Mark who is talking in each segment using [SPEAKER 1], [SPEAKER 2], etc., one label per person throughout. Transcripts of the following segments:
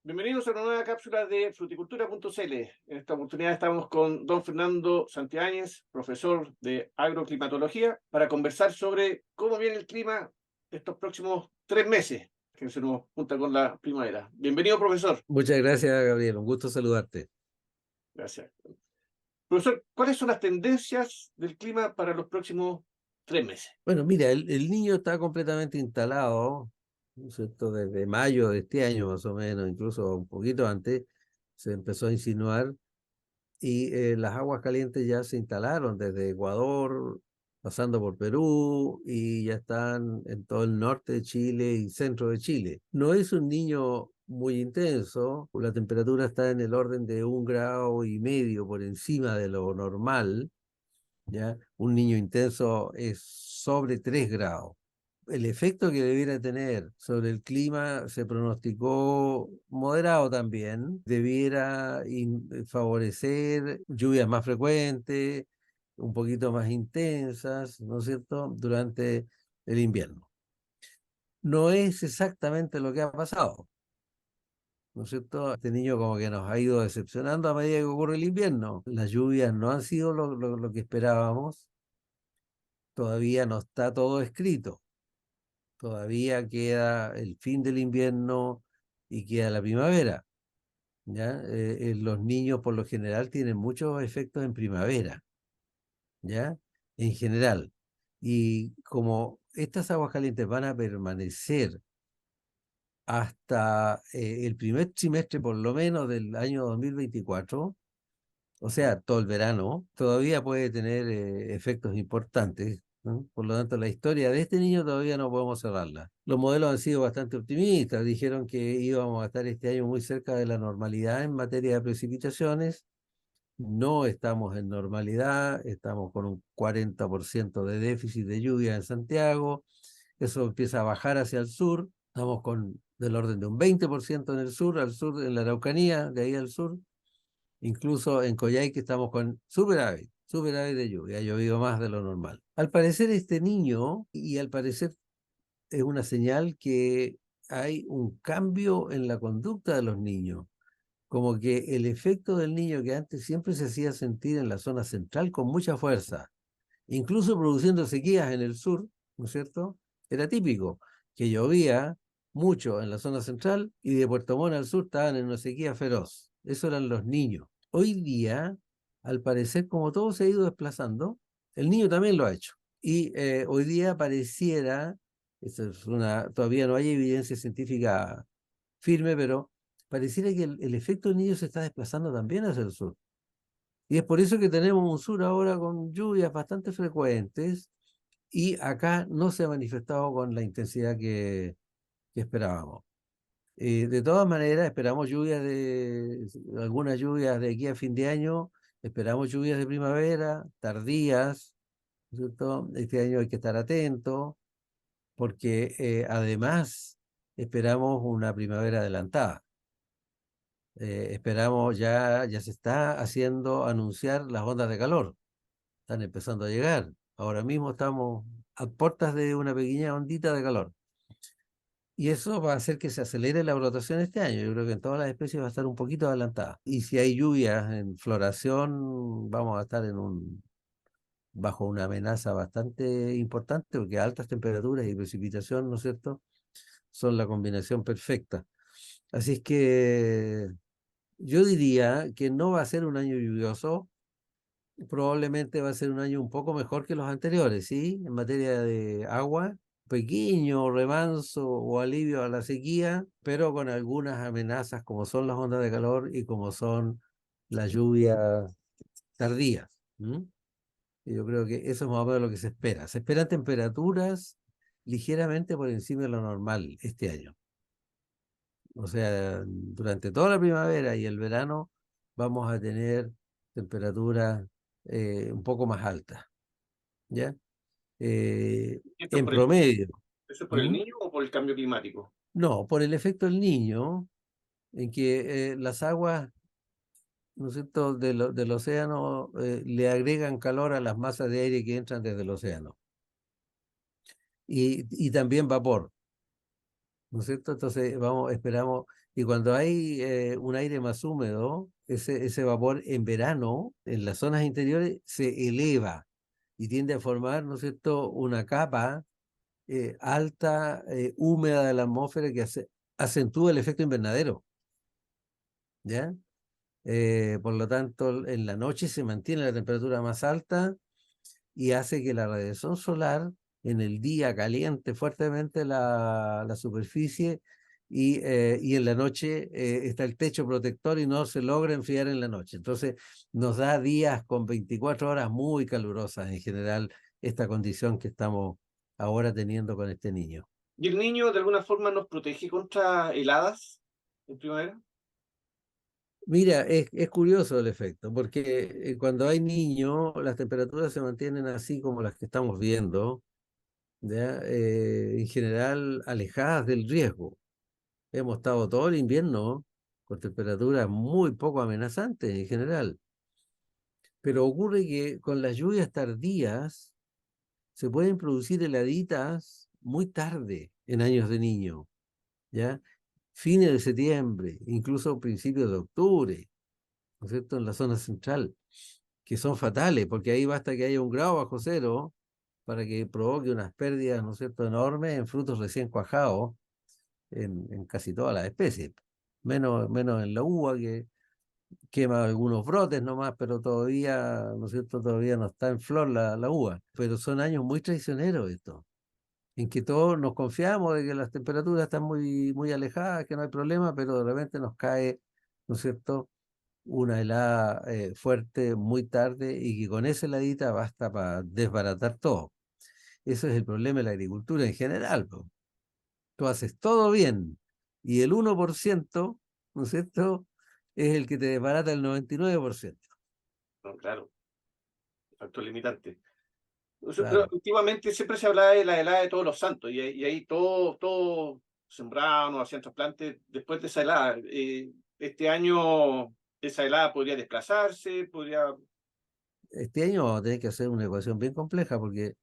[SPEAKER 1] Bienvenidos a una nueva cápsula de fruticultura.cl. En esta oportunidad estamos con don Fernando Santibáñez, profesor de agroclimatología, para conversar sobre cómo viene el clima estos próximos 3 meses, que se nos junta con la primavera. Bienvenido, profesor.
[SPEAKER 2] Muchas gracias, Gabriel. Un gusto saludarte.
[SPEAKER 1] Gracias. Profesor, ¿cuáles son las tendencias del clima para los próximos 3 meses?
[SPEAKER 2] Bueno, mira, el niño está completamente instalado, ¿no es cierto? Desde mayo de este año, más o menos, incluso un poquito antes, se empezó a insinuar y las aguas calientes ya se instalaron desde Ecuador, pasando por Perú y ya están en todo el norte de Chile y centro de Chile. No es un niño muy intenso, la temperatura está en el orden de 1,5 grados por encima de lo normal. ¿Ya? Un niño intenso es sobre 3 grados. El efecto que debiera tener sobre el clima se pronosticó moderado también. Debiera favorecer lluvias más frecuentes, un poquito más intensas, ¿no es cierto?, durante el invierno. No es exactamente lo que ha pasado, ¿no es cierto? Este niño como que nos ha ido decepcionando a medida que ocurre el invierno. Las lluvias no han sido lo que esperábamos. Todavía no está todo escrito. Todavía queda el fin del invierno y queda la primavera. ¿Ya? Los niños por lo general tienen muchos efectos en primavera, ¿ya? En general. Y como estas aguas calientes van a permanecer hasta el primer trimestre por lo menos del año 2024, o sea, todo el verano, todavía puede tener efectos importantes, ¿no? Por lo tanto, la historia de este niño todavía no podemos cerrarla. Los modelos han sido bastante optimistas, dijeron que íbamos a estar este año muy cerca de la normalidad en materia de precipitaciones. No estamos en normalidad, estamos con un 40% de déficit de lluvia en Santiago, eso empieza a bajar hacia el sur, estamos con del orden de un 20% en el sur, al sur, en la Araucanía, de ahí al sur. Incluso en Coyhaique estamos con superávit de lluvia, ha llovido más de lo normal. Al parecer este niño, y al parecer es una señal que hay un cambio en la conducta de los niños, como que el efecto del niño que antes siempre se hacía sentir en la zona central con mucha fuerza, incluso produciendo sequías en el sur, ¿no es cierto? Era típico que llovía mucho en la zona central y de Puerto Montt al sur estaban en una sequía feroz. Eso eran los niños. Hoy día, al parecer, como todo se ha ido desplazando, el niño también lo ha hecho. Y hoy día pareciera, todavía no hay evidencia científica firme, pero pareciera que el efecto del niño se está desplazando también hacia el sur. Y es por eso que tenemos un sur ahora con lluvias bastante frecuentes y acá no se ha manifestado con la intensidad que esperábamos. De todas maneras, esperamos algunas lluvias de aquí a fin de año, esperamos lluvias de primavera, tardías, ¿cierto? Este año hay que estar atento porque además esperamos una primavera adelantada. Esperamos, ya se está haciendo anunciar las ondas de calor, están empezando a llegar. Ahora mismo estamos a puertas de una pequeña ondita de calor. Y eso va a hacer que se acelere la brotación este año. Yo creo que en todas las especies va a estar un poquito adelantada. Y si hay lluvias en floración, vamos a estar bajo una amenaza bastante importante, porque altas temperaturas y precipitación, ¿no es cierto?, son la combinación perfecta. Así es que yo diría que no va a ser un año lluvioso, probablemente va a ser un año un poco mejor que los anteriores, ¿sí? En materia de agua, pequeño remanso o alivio a la sequía, pero con algunas amenazas como son las ondas de calor y como son las lluvias tardías. Y yo creo que eso es más o menos lo que se espera. Se esperan temperaturas ligeramente por encima de lo normal este año. O sea, durante toda la primavera y el verano vamos a tener temperaturas un poco más altas, ¿ya?
[SPEAKER 1] ¿Esto es
[SPEAKER 2] En
[SPEAKER 1] por el,
[SPEAKER 2] promedio.
[SPEAKER 1] eso es por el
[SPEAKER 2] ¿Mm?
[SPEAKER 1] niño o por el cambio climático?
[SPEAKER 2] No, por el efecto del niño, en que las aguas, ¿no es cierto?, del océano le agregan calor a las masas de aire que entran desde el océano. Y también vapor, ¿no es cierto? Entonces esperamos Y cuando hay un aire más húmedo, ese vapor en verano, en las zonas interiores, se eleva y tiende a formar, ¿no es cierto?, una capa alta, húmeda de la atmósfera que acentúa el efecto invernadero, ¿ya? Por lo tanto, en la noche se mantiene la temperatura más alta y hace que la radiación solar en el día caliente fuertemente la superficie y en la noche está el techo protector y no se logra enfriar en la noche. Entonces nos da días con 24 horas muy calurosas en general esta condición que estamos ahora teniendo con este niño.
[SPEAKER 1] ¿Y el niño de alguna forma nos protege contra heladas en primavera?
[SPEAKER 2] Mira, es curioso el efecto, porque cuando hay niños las temperaturas se mantienen así como las que estamos viendo, ¿ya? En general alejadas del riesgo. Hemos estado todo el invierno con temperaturas muy poco amenazantes en general, pero ocurre que con las lluvias tardías se pueden producir heladitas muy tarde en años de niño, ¿ya? Fines de septiembre, incluso principios de octubre, ¿no es cierto?, en la zona central, que son fatales, porque ahí basta que haya un grado bajo cero para que provoque unas pérdidas, ¿no es cierto?, enormes en frutos recién cuajados en casi todas las especies. Menos en la uva, que quema algunos brotes nomás, pero todavía, ¿no es cierto?, todavía no está en flor la uva. Pero son años muy traicioneros estos, en que todos nos confiamos de que las temperaturas están muy alejadas, que no hay problema, pero de repente nos cae, ¿no es cierto?, una helada fuerte muy tarde y que con esa heladita basta para desbaratar todo. Eso es el problema de la agricultura en general, po. Tú haces todo bien y el 1%, ¿no es cierto?, es el que te desbarata el 99%.
[SPEAKER 1] No, claro, factor limitante. Pero
[SPEAKER 2] Claro.
[SPEAKER 1] últimamente siempre se hablaba de la helada de Todos los Santos y ahí todo sembraban o hacían trasplantes después de esa helada. Este año esa helada podría desplazarse, podría...
[SPEAKER 2] Este año vamos a tener que hacer una ecuación bien compleja porque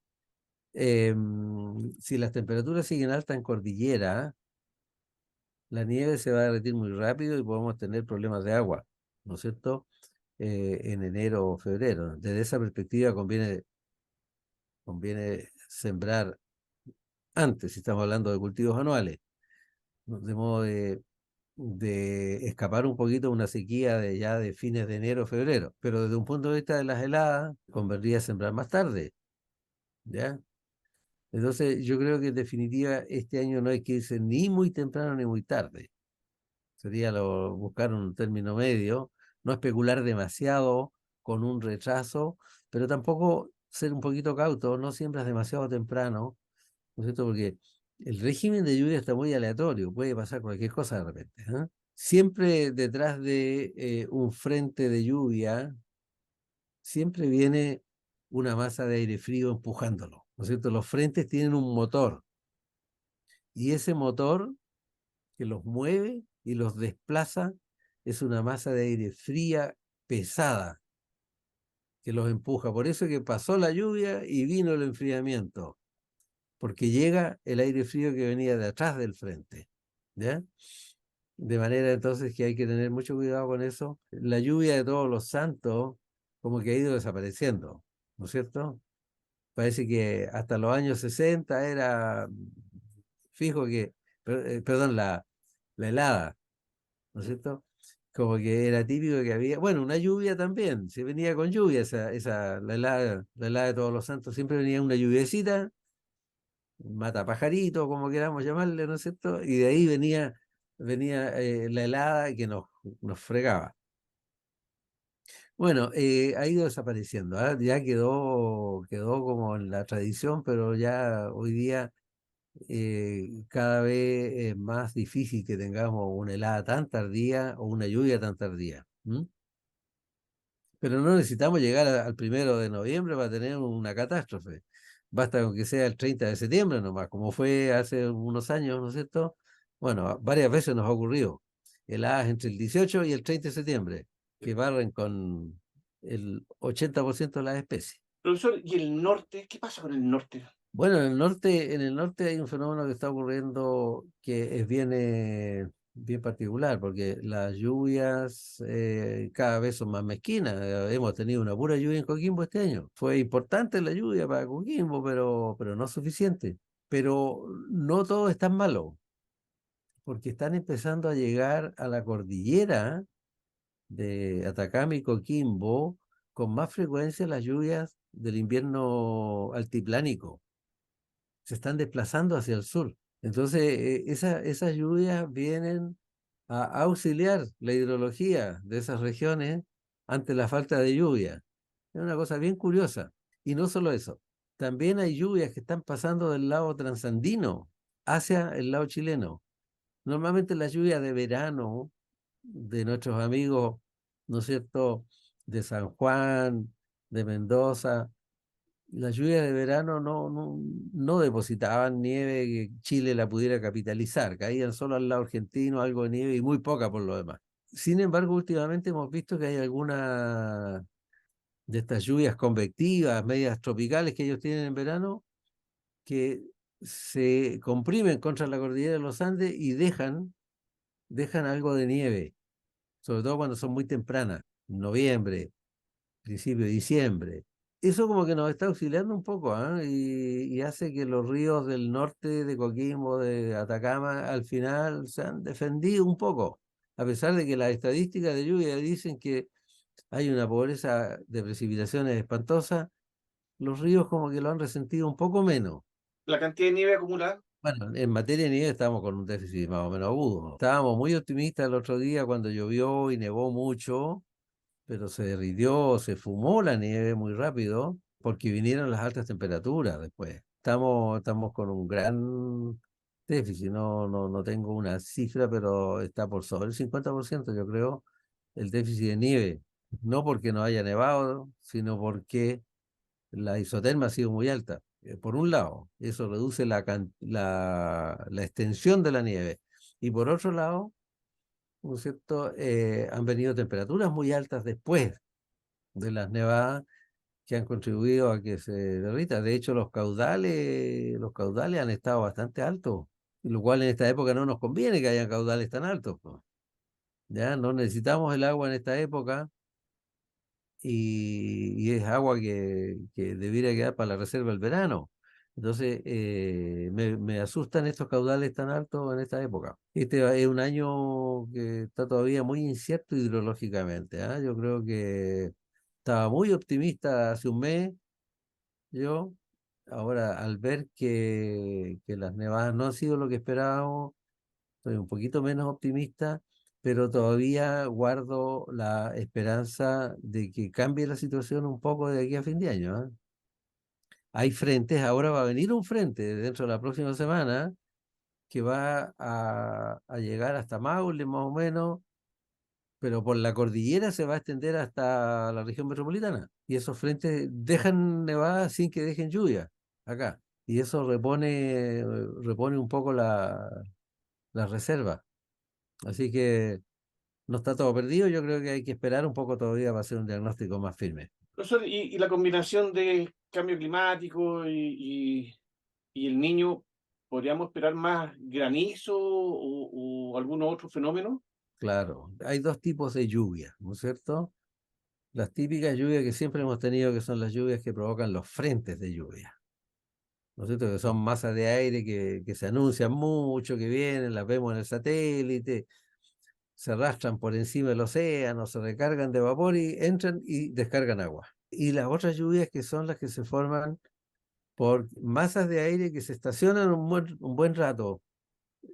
[SPEAKER 2] si las temperaturas siguen altas en cordillera, la nieve se va a derretir muy rápido y podemos tener problemas de agua, ¿no es cierto?, en enero o febrero. Desde esa perspectiva conviene sembrar antes, si estamos hablando de cultivos anuales, ¿no?, de modo de escapar un poquito de una sequía de ya de fines de enero, febrero. Pero desde un punto de vista de las heladas, convendría sembrar más tarde, ¿ya? Entonces, yo creo que en definitiva este año no hay que irse ni muy temprano ni muy tarde. Sería buscar un término medio, no especular demasiado con un retraso, pero tampoco ser un poquito cauto, no siembras demasiado temprano, ¿no es cierto? Porque el régimen de lluvia está muy aleatorio, puede pasar cualquier cosa de repente, ¿eh? Siempre detrás de un frente de lluvia, siempre viene una masa de aire frío empujándolo, ¿no es cierto? Los frentes tienen un motor y ese motor que los mueve y los desplaza es una masa de aire fría, pesada, que los empuja. Por eso que pasó la lluvia y vino el enfriamiento, porque llega el aire frío que venía de atrás del frente, ¿ya? De manera entonces que hay que tener mucho cuidado con eso. La lluvia de Todos los Santos como que ha ido desapareciendo, ¿no es cierto? Parece que hasta los años 60 era fijo que, perdón, la helada, ¿no es cierto? Como que era típico que había, bueno, una lluvia también, se venía con lluvia, la helada de Todos los Santos, siempre venía una lluviecita, un matapajarito, como queramos llamarle, ¿no es cierto? Y de ahí venía la helada que nos fregaba. Bueno, ha ido desapareciendo, ¿ah? Ya quedó como en la tradición, pero ya hoy día cada vez es más difícil que tengamos una helada tan tardía o una lluvia tan tardía. ¿M? Pero no necesitamos llegar al 1 de noviembre para tener una catástrofe. Basta con que sea el 30 de septiembre nomás, como fue hace unos años, ¿no es cierto? Bueno, varias veces nos ha ocurrido heladas entre el 18 y el 30 de septiembre, que barren con el 80% de las especies.
[SPEAKER 1] Profesor, ¿y el norte? ¿Qué pasa con el norte?
[SPEAKER 2] Bueno, en el norte hay un fenómeno que está ocurriendo que es bien bien particular, porque las lluvias cada vez son más mezquinas. Hemos tenido una pura lluvia en Coquimbo este año. Fue importante la lluvia para Coquimbo, pero no suficiente. Pero no todo es tan malo, porque están empezando a llegar a la cordillera de Atacama y Coquimbo con más frecuencia las lluvias del invierno altiplánico. Se están desplazando hacia el sur. Entonces, esas lluvias vienen a auxiliar la hidrología de esas regiones ante la falta de lluvia. Es una cosa bien curiosa. Y no solo eso, también hay lluvias que están pasando del lado transandino hacia el lado chileno. Normalmente las lluvias de verano de nuestros amigos, ¿no es cierto?, de San Juan, de Mendoza, las lluvias de verano no depositaban nieve que Chile la pudiera capitalizar, caían solo al lado argentino algo de nieve y muy poca por lo demás. Sin embargo, últimamente hemos visto que hay algunas de estas lluvias convectivas, medias tropicales que ellos tienen en verano, que se comprimen contra la cordillera de los Andes y dejan algo de nieve, sobre todo cuando son muy tempranas, noviembre, principio de diciembre. Eso como que nos está auxiliando un poco, ¿ah? Y hace que los ríos del norte de Coquimbo, de Atacama, al final se han defendido un poco, a pesar de que las estadísticas de lluvia dicen que hay una pobreza de precipitaciones espantosa, los ríos como que lo han resentido un poco menos.
[SPEAKER 1] La cantidad de nieve acumulada.
[SPEAKER 2] Bueno, en materia de nieve estamos con un déficit más o menos agudo. Estábamos muy optimistas el otro día cuando llovió y nevó mucho, pero se derritió, se fumó la nieve muy rápido porque vinieron las altas temperaturas después. Estamos con un gran déficit, no tengo una cifra, pero está por sobre el 50%, yo creo, el déficit de nieve. No porque no haya nevado, sino porque la isoterma ha sido muy alta. Por un lado, eso reduce la extensión de la nieve. Y por otro lado, ¿no es cierto? Han venido temperaturas muy altas después de las nevadas que han contribuido a que se derrita. De hecho, los caudales han estado bastante altos, lo cual en esta época no nos conviene que hayan caudales tan altos, po. Ya no necesitamos el agua en esta época y es agua que debiera quedar para la reserva del verano. Entonces, me asustan estos caudales tan altos en esta época. Este es un año que está todavía muy incierto hidrológicamente, ¿ah? Yo creo que estaba muy optimista hace un mes, yo. Ahora, al ver que las nevadas no han sido lo que esperábamos, soy un poquito menos optimista, pero todavía guardo la esperanza de que cambie la situación un poco de aquí a fin de año, ¿ah? Hay frentes, ahora va a venir un frente dentro de la próxima semana que va a llegar hasta Maule más o menos, pero por la cordillera se va a extender hasta la región metropolitana. Y esos frentes dejan nevada sin que dejen lluvia acá. Y eso repone un poco la reserva. Así que no está todo perdido, yo creo que hay que esperar un poco todavía para hacer un diagnóstico más firme.
[SPEAKER 1] Profesor, y la combinación de cambio climático y el niño, ¿podríamos esperar más granizo o algún otro fenómeno?
[SPEAKER 2] Claro, hay dos tipos de lluvia, ¿no es cierto? Las típicas lluvias que siempre hemos tenido, que son las lluvias que provocan los frentes de lluvia, ¿no es cierto? Que son masas de aire que se anuncian mucho, que vienen, las vemos en el satélite, se arrastran por encima del océano, se recargan de vapor y entran y descargan agua. Y las otras lluvias que son las que se forman por masas de aire que se estacionan un buen rato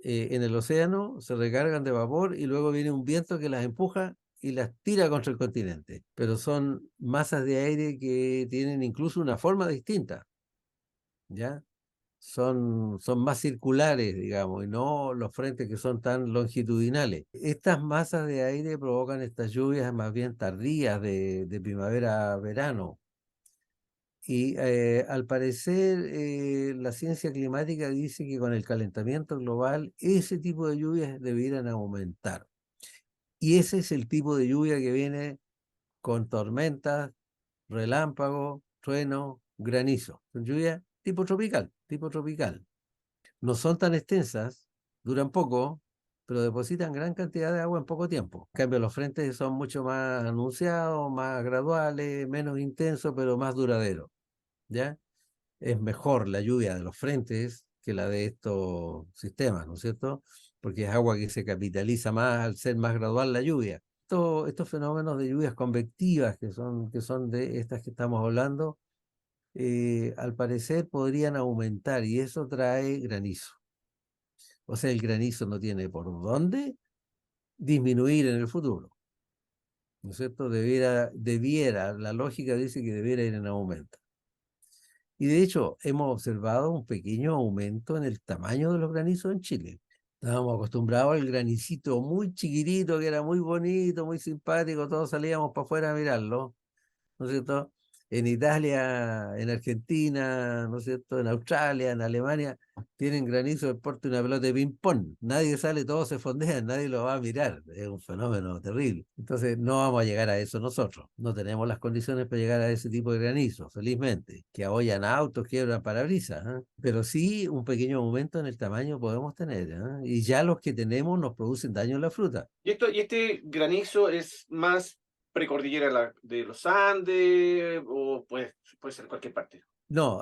[SPEAKER 2] en el océano, se recargan de vapor y luego viene un viento que las empuja y las tira contra el continente. Pero son masas de aire que tienen incluso una forma distinta, ¿ya? Son más circulares, digamos, y no los frentes que son tan longitudinales. Estas masas de aire provocan estas lluvias más bien tardías de primavera a verano. Y al parecer la ciencia climática dice que con el calentamiento global ese tipo de lluvias debieran aumentar. Y ese es el tipo de lluvia que viene con tormentas, relámpagos, trueno, granizo. Son lluvias tipo tropical, tipo tropical. No son tan extensas, duran poco, pero depositan gran cantidad de agua en poco tiempo. En cambio, los frentes son mucho más anunciados, más graduales, menos intensos, pero más duraderos, ¿ya? Es mejor la lluvia de los frentes que la de estos sistemas, ¿no es cierto? Porque es agua que se capitaliza más al ser más gradual la lluvia. Estos fenómenos de lluvias convectivas, que son de estas que estamos hablando, al parecer podrían aumentar y eso trae granizo. O sea, el granizo no tiene por dónde disminuir en el futuro, ¿no es cierto? La lógica dice que debiera ir en aumento. Y de hecho, hemos observado un pequeño aumento en el tamaño de los granizos en Chile. Estábamos acostumbrados al granicito muy chiquitito, que era muy bonito, muy simpático, todos salíamos para afuera a mirarlo, ¿no es cierto? En Italia, en Argentina, ¿no es cierto? En Australia, en Alemania, tienen granizo del porte de una pelota de ping-pong. Nadie sale, todos se fondean, nadie lo va a mirar. Es un fenómeno terrible. Entonces, no vamos a llegar a eso nosotros. No tenemos las condiciones para llegar a ese tipo de granizo, felizmente. Que abollan autos, quiebran parabrisas, ¿eh? Pero sí, un pequeño aumento en el tamaño podemos tener, ¿eh? Y ya los que tenemos nos producen daño en la fruta.
[SPEAKER 1] Y este granizo es más precordillera de los Andes o puede ser cualquier parte?
[SPEAKER 2] No,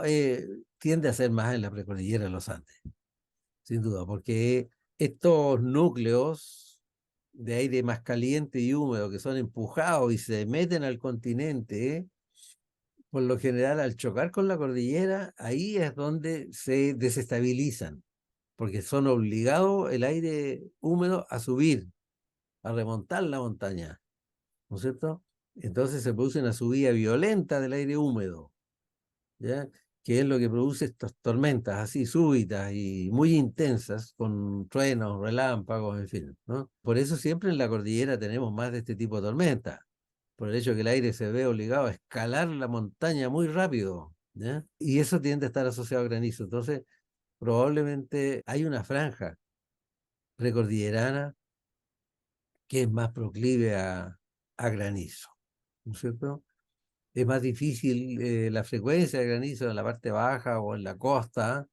[SPEAKER 2] tiende a ser más en la precordillera de los Andes, sin duda, porque estos núcleos de aire más caliente y húmedo que son empujados y se meten al continente, por lo general al chocar con la cordillera, ahí es donde se desestabilizan, porque son obligados el aire húmedo a subir, a remontar la montaña, ¿no es cierto? Entonces se produce una subida violenta del aire húmedo, ¿ya? Que es lo que produce estas tormentas así súbitas y muy intensas, con truenos, relámpagos, en fin, ¿no? Por eso siempre en la cordillera tenemos más de este tipo de tormentas, por el hecho que el aire se ve obligado a escalar la montaña muy rápido, ¿ya? Y eso tiende a estar asociado a granizo. Entonces, probablemente hay una franja precordillerana que es más proclive a granizo, ¿no es cierto? Es más difícil la frecuencia de granizo en la parte baja o en la costa,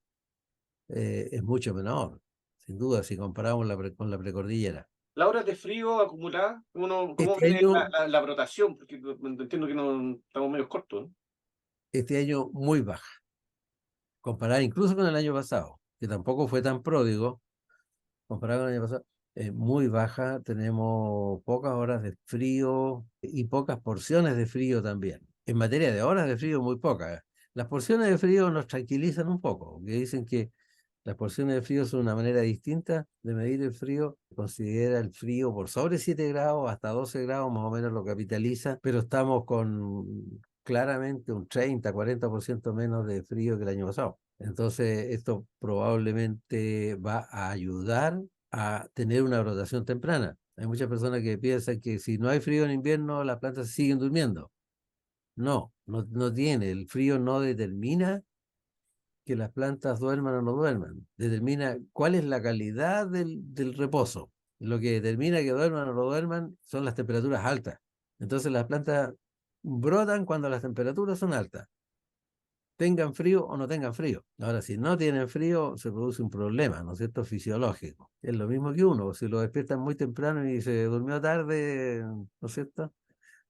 [SPEAKER 2] es mucho menor, sin duda, si comparamos con la precordillera.
[SPEAKER 1] Las horas de frío acumuladas, ¿cómo
[SPEAKER 2] Este
[SPEAKER 1] viene
[SPEAKER 2] año,
[SPEAKER 1] la brotación? Porque entiendo que no estamos medio cortos, ¿no?
[SPEAKER 2] este año muy baja, comparada incluso con el año pasado, que tampoco fue tan pródigo, comparado con el año pasado, muy baja, tenemos pocas horas de frío y pocas porciones de frío también. En materia de horas de frío, muy pocas. Las porciones de frío nos tranquilizan un poco, que dicen que las porciones de frío son una manera distinta de medir el frío. Considera el frío por sobre 7 grados, hasta 12 grados más o menos lo capitaliza, pero estamos con claramente un 30-40% menos de frío que el año pasado. Entonces, esto probablemente va a ayudar a tener una brotación temprana. Hay muchas personas que piensan que si no hay frío en invierno, las plantas siguen durmiendo. No, no tiene. El frío no determina que las plantas duerman o no duerman. Determina cuál es la calidad del reposo. Lo que determina que duerman o no duerman son las temperaturas altas. Entonces las plantas brotan cuando las temperaturas son altas, tengan frío o no tengan frío. Ahora, si no tienen frío, se produce un problema, ¿no es cierto? Fisiológico. Es lo mismo que uno, si lo despiertan muy temprano y se durmió tarde, ¿no es cierto?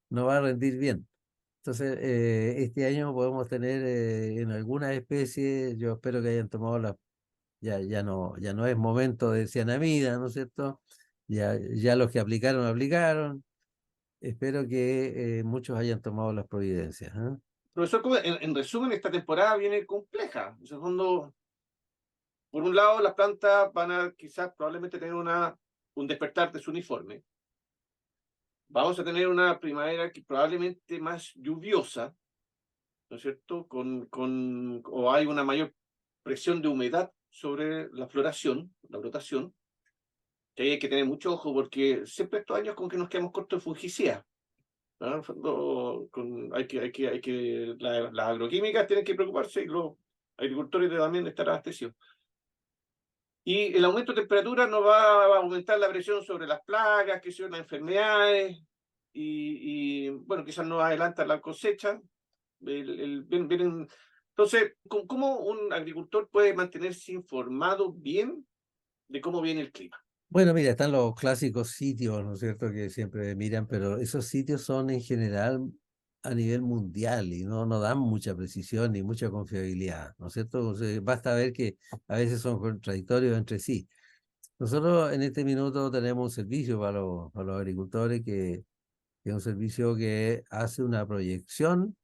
[SPEAKER 2] No va a rendir bien. Entonces, este año podemos tener en algunas especies, yo espero que hayan tomado ya no es momento de cianamida, ¿no es cierto? Ya los que aplicaron, aplicaron. Espero que muchos hayan tomado las providencias, ¿eh?
[SPEAKER 1] Profesor, en resumen, esta temporada viene compleja. En el fondo, por un lado, las plantas van a quizás probablemente tener un despertar de su uniforme. Vamos a tener una primavera que probablemente más lluviosa, ¿no es cierto? O hay una mayor presión de humedad sobre la floración, la brotación, que ahí hay que tener mucho ojo porque siempre estos años con que nos quedamos cortos de fungicidas, ¿no? En el fondo, las agroquímicas tienen que preocuparse y los agricultores también estar abastecidos. Y el aumento de temperatura no va a aumentar la presión sobre las plagas, que son las enfermedades, bueno, quizás no adelanta la cosecha. Entonces, ¿cómo un agricultor puede mantenerse informado bien de cómo viene el clima?
[SPEAKER 2] Bueno, mira, están los clásicos sitios, ¿no es cierto?, que siempre miran, pero esos sitios son en general a nivel mundial y no dan mucha precisión ni mucha confiabilidad, ¿no es cierto? O sea, basta ver que a veces son contradictorios entre sí. Nosotros en este minuto tenemos un servicio para los agricultores que es un servicio que hace una proyección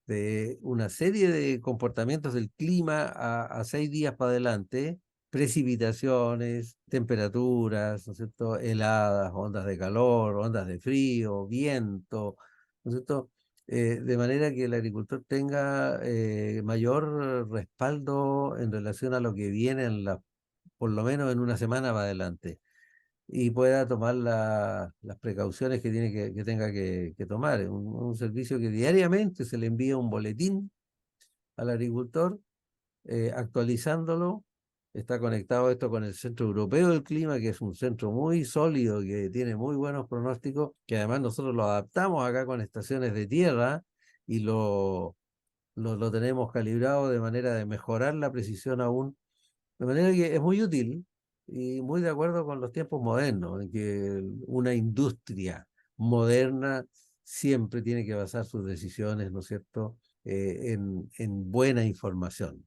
[SPEAKER 2] de una serie de comportamientos del clima a 6 días para adelante, precipitaciones, temperaturas, ¿no es cierto?, heladas, ondas de calor, ondas de frío, viento, ¿no es cierto?, de manera que el agricultor tenga mayor respaldo en relación a lo que viene por lo menos en una semana para adelante y pueda tomar las precauciones que que tenga que tomar. Un servicio que diariamente se le envía un boletín al agricultor actualizándolo. Está conectado esto con el Centro Europeo del Clima, que es un centro muy sólido, que tiene muy buenos pronósticos, que además nosotros lo adaptamos acá con estaciones de tierra y lo tenemos calibrado de manera de mejorar la precisión aún, de manera que es muy útil y muy de acuerdo con los tiempos modernos, en que una industria moderna siempre tiene que basar sus decisiones, ¿no es cierto?, en buena información.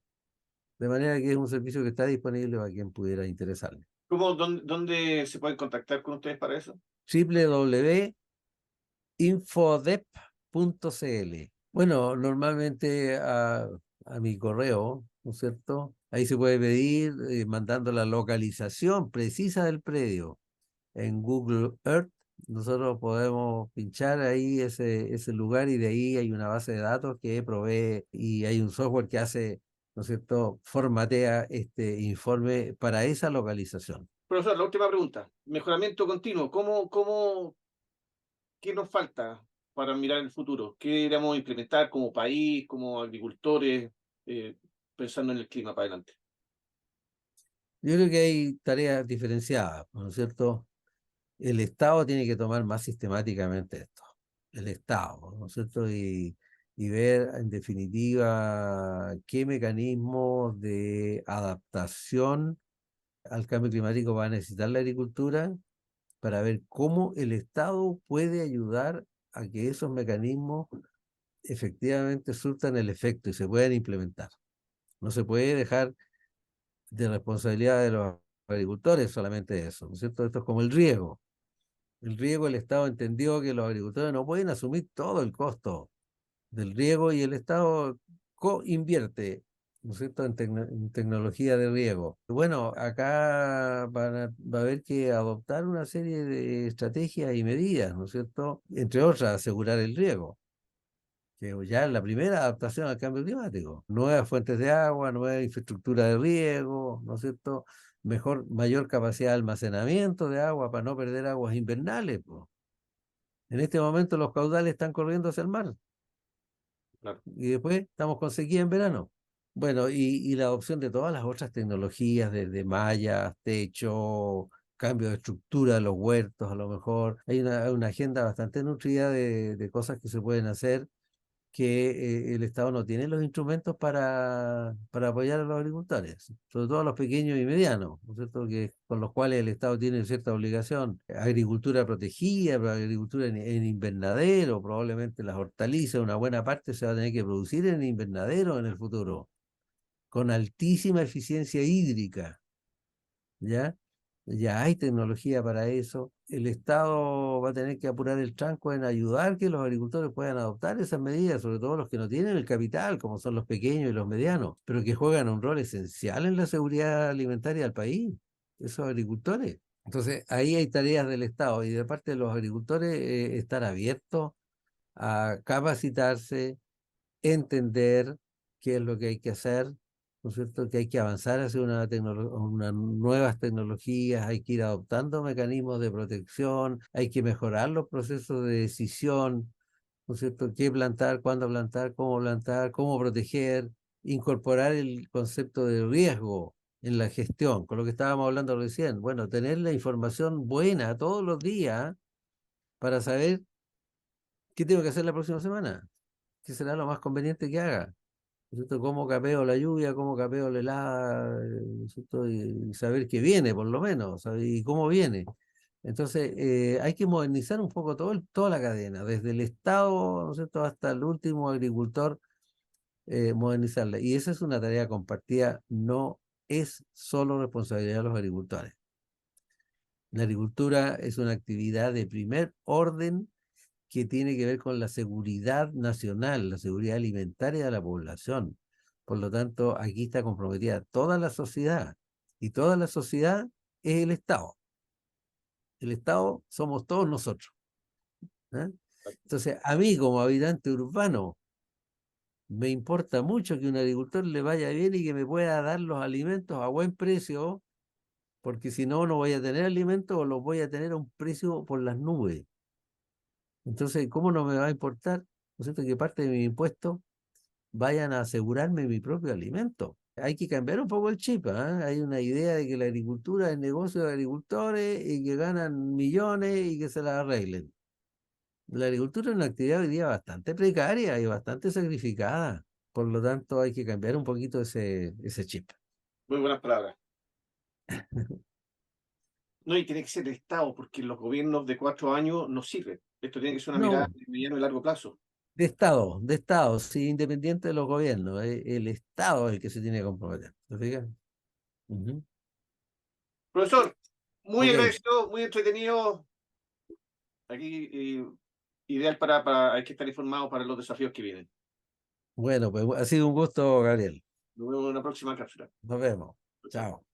[SPEAKER 2] De manera que es un servicio que está disponible para quien pudiera interesarle.
[SPEAKER 1] ¿Dónde se pueden contactar con ustedes para eso?
[SPEAKER 2] www.infodep.cl. Bueno, normalmente a mi correo, ¿no es cierto? Ahí se puede pedir mandando la localización precisa del predio en Google Earth. Nosotros podemos pinchar ahí ese lugar y de ahí hay una base de datos que provee y hay un software que hace, ¿no es cierto?, formatea este informe para esa localización.
[SPEAKER 1] Profesor, la última pregunta. Mejoramiento continuo. ¿Qué nos falta para mirar el futuro? ¿Qué deberíamos implementar como país, como agricultores, eh, pensando en el clima para adelante?
[SPEAKER 2] Yo creo que hay tareas diferenciadas, ¿no es cierto? El Estado tiene que tomar más sistemáticamente esto, el Estado, ¿no es cierto? Y ver en definitiva qué mecanismos de adaptación al cambio climático va a necesitar la agricultura para ver cómo el Estado puede ayudar a que esos mecanismos efectivamente surtan el efecto y se puedan implementar. No se puede dejar de responsabilidad de los agricultores solamente eso, ¿no es cierto? Esto es como el riego. El riego, el Estado entendió que los agricultores no pueden asumir todo el costo del riego y el Estado invierte, ¿no es cierto?, en tecnología de riego. Bueno, acá va a haber que adoptar una serie de estrategias y medidas, ¿no es cierto?, entre otras, asegurar el riego, que ya es la primera adaptación al cambio climático. Nuevas fuentes de agua, nueva infraestructura de riego, ¿no es cierto?, mayor capacidad de almacenamiento de agua para no perder aguas invernales, po. En este momento los caudales están corriendo hacia el mar
[SPEAKER 1] Claro.
[SPEAKER 2] y después estamos con sequía en verano. Bueno, y la adopción de todas las otras tecnologías, desde mallas, techo, cambio de estructura de los huertos, a lo mejor. Hay una agenda bastante nutrida de cosas que se pueden hacer que el Estado no tiene los instrumentos para apoyar a los agricultores, sobre todo a los pequeños y medianos, ¿no es cierto?, con los cuales el Estado tiene cierta obligación. Agricultura protegida, pero agricultura en invernadero, probablemente las hortalizas, una buena parte se va a tener que producir en invernadero en el futuro, con altísima eficiencia hídrica. ¿Ya? Ya hay tecnología para eso. El Estado va a tener que apurar el tranco en ayudar que los agricultores puedan adoptar esas medidas, sobre todo los que no tienen el capital, como son los pequeños y los medianos, pero que juegan un rol esencial en la seguridad alimentaria del país, esos agricultores. Entonces, ahí hay tareas del Estado y de parte de los agricultores estar abiertos a capacitarse, entender qué es lo que hay que hacer, ¿no es cierto? Que hay que avanzar hacia unas nuevas tecnologías, hay que ir adoptando mecanismos de protección, hay que mejorar los procesos de decisión, ¿no es cierto? ¿Qué plantar, cuándo plantar, cómo proteger, incorporar el concepto de riesgo en la gestión, con lo que estábamos hablando recién. Bueno, tener la información buena todos los días para saber qué tengo que hacer la próxima semana, qué será lo más conveniente que haga. ¿no es cierto? Cómo capeo la lluvia, cómo capeo la helada, ¿no es cierto? Y saber que viene, por lo menos, ¿sabe? Y cómo viene. Entonces, hay que modernizar un poco toda la cadena, desde el Estado, ¿no es cierto?, hasta el último agricultor, modernizarla. Y esa es una tarea compartida, no es solo responsabilidad de los agricultores. La agricultura es una actividad de primer orden que tiene que ver con la seguridad nacional, la seguridad alimentaria de la población. Por lo tanto, aquí está comprometida toda la sociedad, y toda la sociedad es el Estado. El Estado somos todos nosotros, ¿eh? Entonces, a mí como habitante urbano, me importa mucho que un agricultor le vaya bien y que me pueda dar los alimentos a buen precio, porque si no, no voy a tener alimentos o los voy a tener a un precio por las nubes. Entonces, ¿cómo no me va a importar, ¿no es cierto?, que parte de mi impuesto vayan a asegurarme mi propio alimento? Hay que cambiar un poco el chip, ¿ah? Hay una idea de que la agricultura es negocio de agricultores y que ganan millones y que se las arreglen. La agricultura es una actividad hoy día bastante precaria y bastante sacrificada. Por lo tanto, hay que cambiar un poquito ese chip.
[SPEAKER 1] Muy buenas palabras. No, y tiene que ser el Estado, porque los gobiernos de 4 años no sirven. Esto tiene que ser una mirada
[SPEAKER 2] No,
[SPEAKER 1] de mediano y largo plazo.
[SPEAKER 2] de Estado, sí, independiente de los gobiernos. El Estado es el que se tiene que comprometer. ¿Te fijas? Ujú.
[SPEAKER 1] Profesor, muy
[SPEAKER 2] Ok,
[SPEAKER 1] agradecido, muy entretenido. Aquí, ideal hay que estar informado para los desafíos que vienen.
[SPEAKER 2] bueno, pues ha sido un gusto, Gabriel.
[SPEAKER 1] Nos vemos en una próxima cápsula.
[SPEAKER 2] Nos vemos.
[SPEAKER 1] Chao.
[SPEAKER 2] Chao.